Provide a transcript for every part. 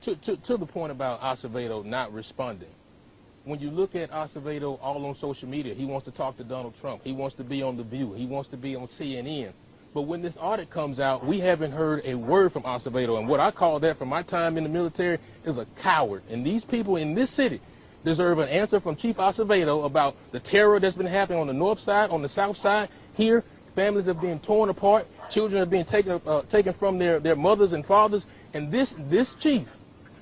To the point about Acevedo not responding, when you look at Acevedo all on social media, he wants to talk to Donald Trump. He wants to be on The View. He wants to be on CNN. But when this audit comes out, we haven't heard a word from Acevedo. And what I call that from my time in the military is a coward. And these people in this city deserve an answer from Chief Acevedo about the terror that's been happening on the north side, on the south side. Here, families are being torn apart. Children are being taken from their mothers and fathers. And this chief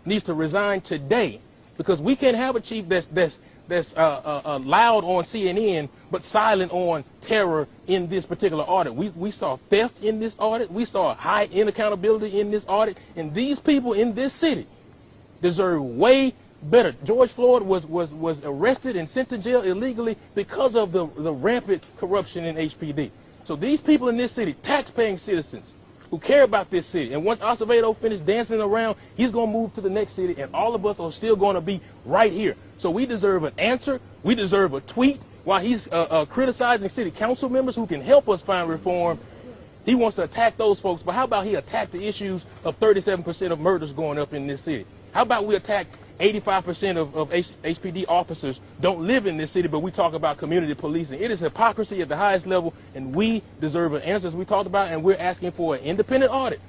needs to resign today, because we can't have a chief that's loud on CNN but silent on terror in this particular audit. We saw theft in this audit. We saw high inaccountability in this audit. And these people in this city deserve way better. George Floyd was arrested and sent to jail illegally because of the rampant corruption in HPD. So these people in this city, tax-paying citizens who care about this city, and once Acevedo finishes dancing around, he's going to move to the next city, and all of us are still going to be right here. So we deserve an answer. We deserve a tweet while he's criticizing city council members who can help us find reform. He wants to attack those folks, but how about he attack the issues of 37% of murders going up in this city? How about we attack 85% of HPD officers don't live in this city, but we talk about community policing. It is hypocrisy at the highest level, and we deserve an answer, as we talked about, and we're asking for an independent audit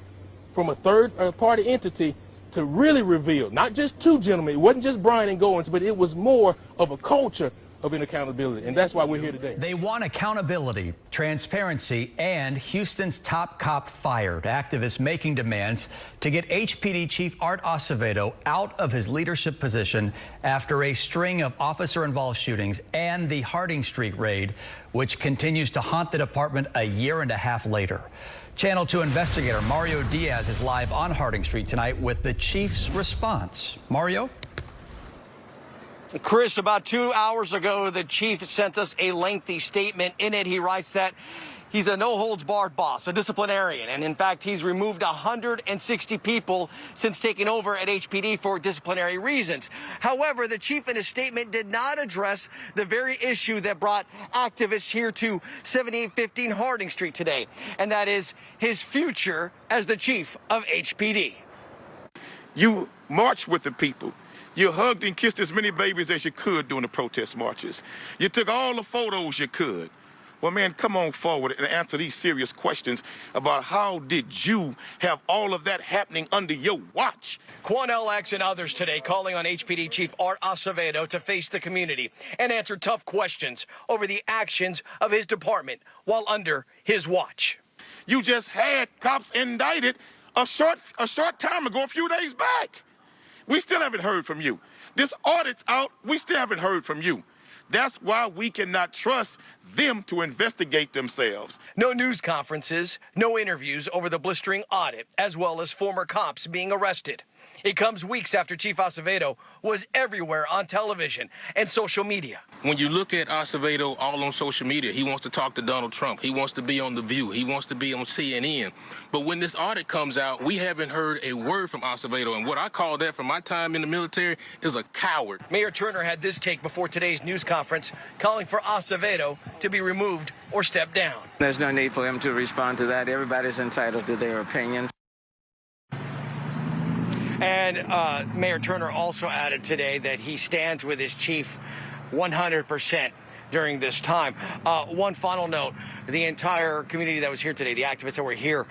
from a third-party entity to really reveal, not just two gentlemen, it wasn't just Brian and Goins, but it was more of a culture of inaccountability, and that's why we're here today. They want accountability, transparency, and Houston's top cop fired. Activists making demands to get HPD Chief Art Acevedo out of his leadership position after a string of officer-involved shootings and the Harding Street raid, which continues to haunt the department a year and a half later. Channel 2 investigator Mario Diaz is live on Harding Street tonight with the chief's response. Mario? Chris, about 2 hours ago, the chief sent us a lengthy statement. In it, he writes that he's a no-holds-barred boss, a disciplinarian, and in fact, he's removed 160 people since taking over at HPD for disciplinary reasons. However, the chief in his statement did not address the very issue that brought activists here to 7815 Harding Street today, and that is his future as the chief of HPD. You marched with the people. You hugged and kissed as many babies as you could during the protest marches. You took all the photos you could. Well, man, come on forward and answer these serious questions about how did you have all of that happening under your watch? Quanell X and others today calling on HPD Chief Art Acevedo to face the community and answer tough questions over the actions of his department while under his watch. You just had cops indicted a short time ago, a few days back. We still haven't heard from you. This audit's out. We still haven't heard from you. That's why we cannot trust them to investigate themselves. No news conferences, no interviews over the blistering audit, as well as former cops being arrested. It comes weeks after Chief Acevedo was everywhere on television and social media. When you look at Acevedo all on social media, he wants to talk to Donald Trump. He wants to be on The View. He wants to be on CNN. But when this audit comes out, we haven't heard a word from Acevedo. And what I call that from my time in the military is a coward. Mayor Turner had this take before today's news conference, calling for Acevedo to be removed or step down. There's no need for him to respond to that. Everybody's entitled to their opinion. And Mayor Turner also added today that he stands with his chief 100% during this time. One final note, the entire community that was here today, the activists that were here,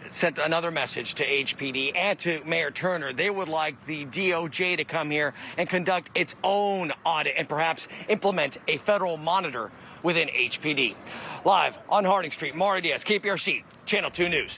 sent another message to HPD and to Mayor Turner. They would like the DOJ to come here and conduct its own audit and perhaps implement a federal monitor within HPD. Live on Harding Street, Mario Diaz, KPRC, Channel 2 News.